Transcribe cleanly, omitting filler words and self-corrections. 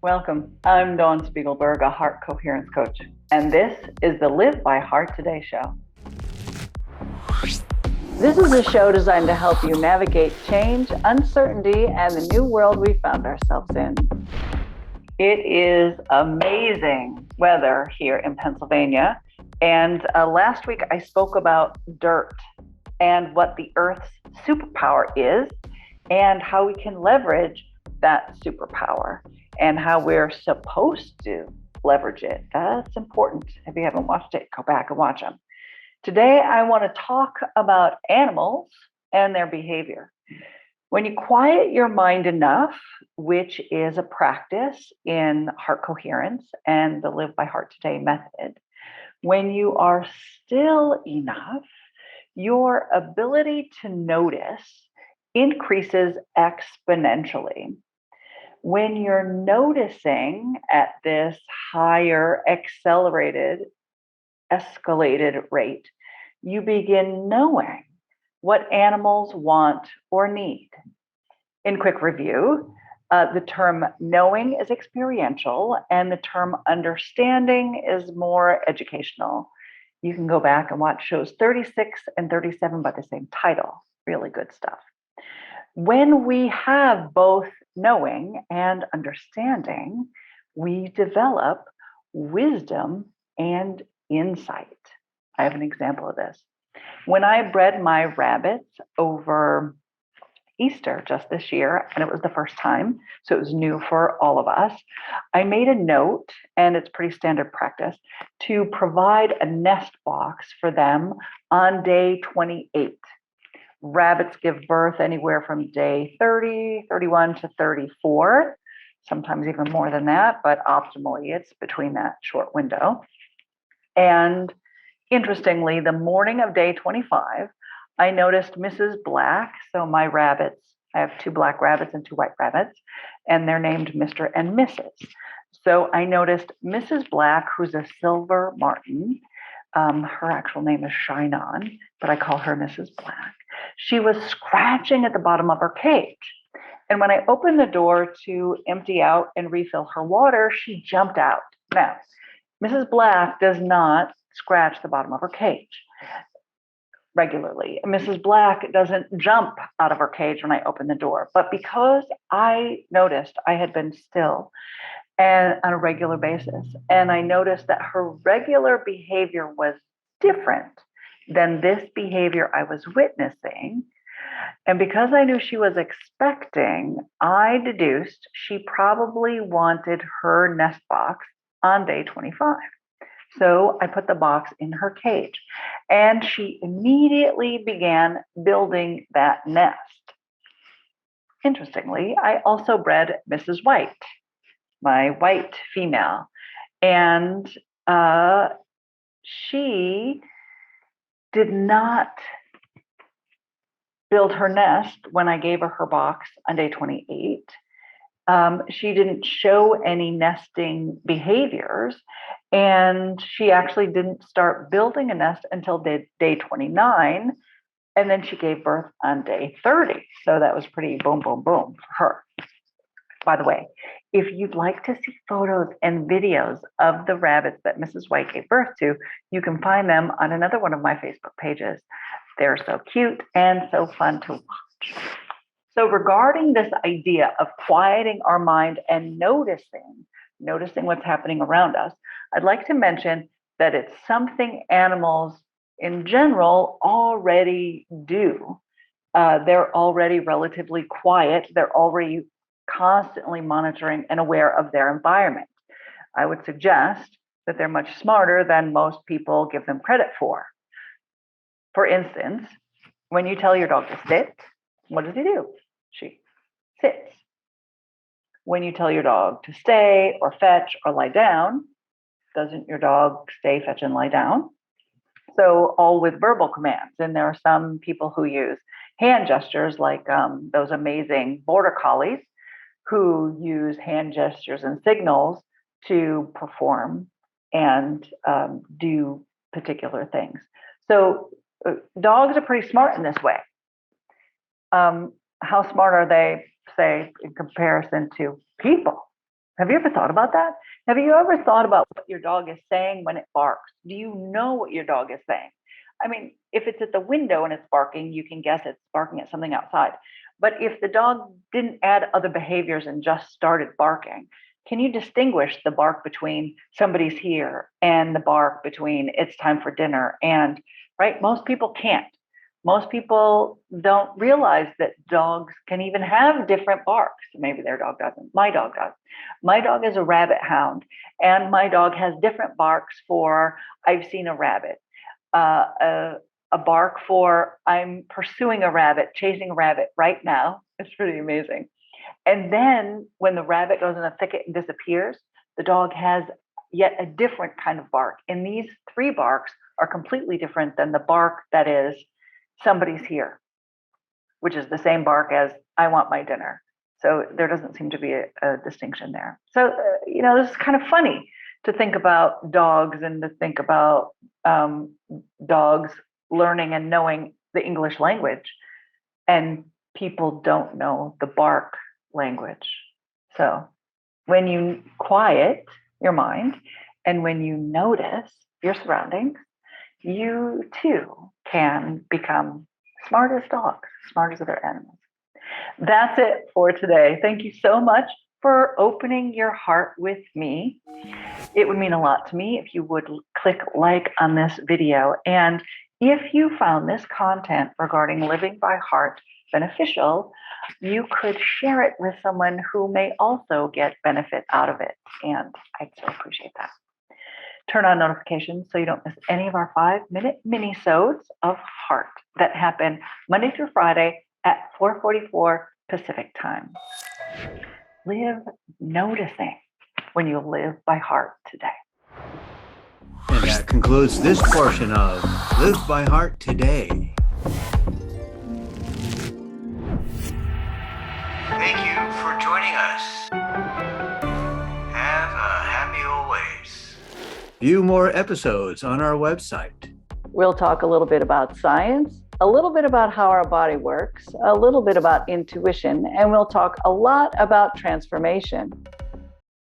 Welcome. I'm Dawn Spiegelberg, a heart coherence coach, and this is the Live by Heart Today show. This is a show designed to help you navigate change, uncertainty, and the new world we found ourselves in. It is amazing weather here in Pennsylvania, and last week I spoke about dirt and what the Earth's superpower is and how we can leverage that superpower and how we're supposed to leverage it. That's important. If you haven't watched it, go back and watch them. Today, I want to talk about animals and their behavior. When you quiet your mind enough, which is a practice in heart coherence and the Live by Heart Today method, when you are still enough, your ability to notice increases exponentially. When you're noticing at this higher escalated rate, you begin knowing what animals want or need. In quick review, the term knowing is experiential and the term understanding is more educational. You can go back and watch shows 36 and 37 by the same title. Really good stuff. When we have both knowing and understanding, we develop wisdom and insight. I have an example of this. When I bred my rabbits over Easter just this year, and it was the first time, so it was new for all of us, I made a note, and it's pretty standard practice, to provide a nest box for them on day 28. Rabbits give birth anywhere from day 30, 31 to 34, sometimes even more than that, but optimally it's between that short window. And interestingly, the morning of day 25, I noticed Mrs. Black. So my rabbits, I have 2 black rabbits and 2 white rabbits, and they're named Mr. and Mrs. So I noticed Mrs. Black, who's a silver martin. Her actual name is Shine On, but I call her Mrs. Black. She was scratching at the bottom of her cage. And when I opened the door to empty out and refill her water, she jumped out. Now, Mrs. Black does not scratch the bottom of her cage regularly. Mrs. Black doesn't jump out of her cage when I open the door. But because I noticed I had been still and on a regular basis, and I noticed that her regular behavior was different than this behavior I was witnessing, and because I knew she was expecting, I deduced she probably wanted her nest box on day 25. So I put the box in her cage, and she immediately began building that nest. Interestingly, I also bred Mrs. White, my white female, and she did not build her nest when I gave her box on day 28. She didn't show any nesting behaviors, and she actually didn't start building a nest until day 29, and then she gave birth on day 30. So that was pretty boom, boom, boom for her. By the way, if you'd like to see photos and videos of the rabbits that Mrs. White gave birth to, you can find them on another one of my Facebook pages. They're so cute and so fun to watch. So regarding this idea of quieting our mind and noticing what's happening around us, I'd like to mention that it's something animals in general already do. They're already relatively quiet. They're already constantly monitoring and aware of their environment. I would suggest that they're much smarter than most people give them credit for. For instance, when you tell your dog to sit, what does he do? She sits. When you tell your dog to stay or fetch or lie down, doesn't your dog stay, fetch, and lie down? So all with verbal commands. And there are some people who use hand gestures, like those amazing border collies who use hand gestures and signals to perform and do particular things. So dogs are pretty smart in this way. How smart are they, say, in comparison to people? Have you ever thought about that? Have you ever thought about what your dog is saying when it barks? Do you know what your dog is saying? I mean, if it's at the window and it's barking, you can guess it's barking at something outside. But if the dog didn't add other behaviors and just started barking, can you distinguish the bark between somebody's here and the bark between it's time for dinner? And right, most people can't. Most people don't realize that dogs can even have different barks. Maybe their dog doesn't. My dog does. My dog is a rabbit hound, and my dog has different barks for I've seen a rabbit, a bark for I'm pursuing a rabbit, chasing a rabbit right now. It's pretty amazing. And then when the rabbit goes in a thicket and disappears, the dog has yet a different kind of bark. And these three barks are completely different than the bark that is somebody's here, which is the same bark as I want my dinner. So there doesn't seem to be a distinction there. So, this is kind of funny to think about dogs and to think about dogs learning and knowing the English language. And people don't know the bark language. So when you quiet your mind and when you notice your surroundings, you too can become smart as dogs, smart as other animals. That's it for today. Thank you so much for opening your heart with me. It would mean a lot to me if you would click like on this video. And if you found this content regarding living by heart beneficial, you could share it with someone who may also get benefit out of it. And I'd so appreciate that. Turn on notifications so you don't miss any of our 5-minute minisodes of heart that happen Monday through Friday at 4:44 Pacific time. Live noticing when you live by heart today. And that concludes this portion of Live by Heart Today. Thank you for joining us. Have a happy always. View more episodes on our website. We'll talk a little bit about science, a little bit about how our body works, a little bit about intuition, and we'll talk a lot about transformation.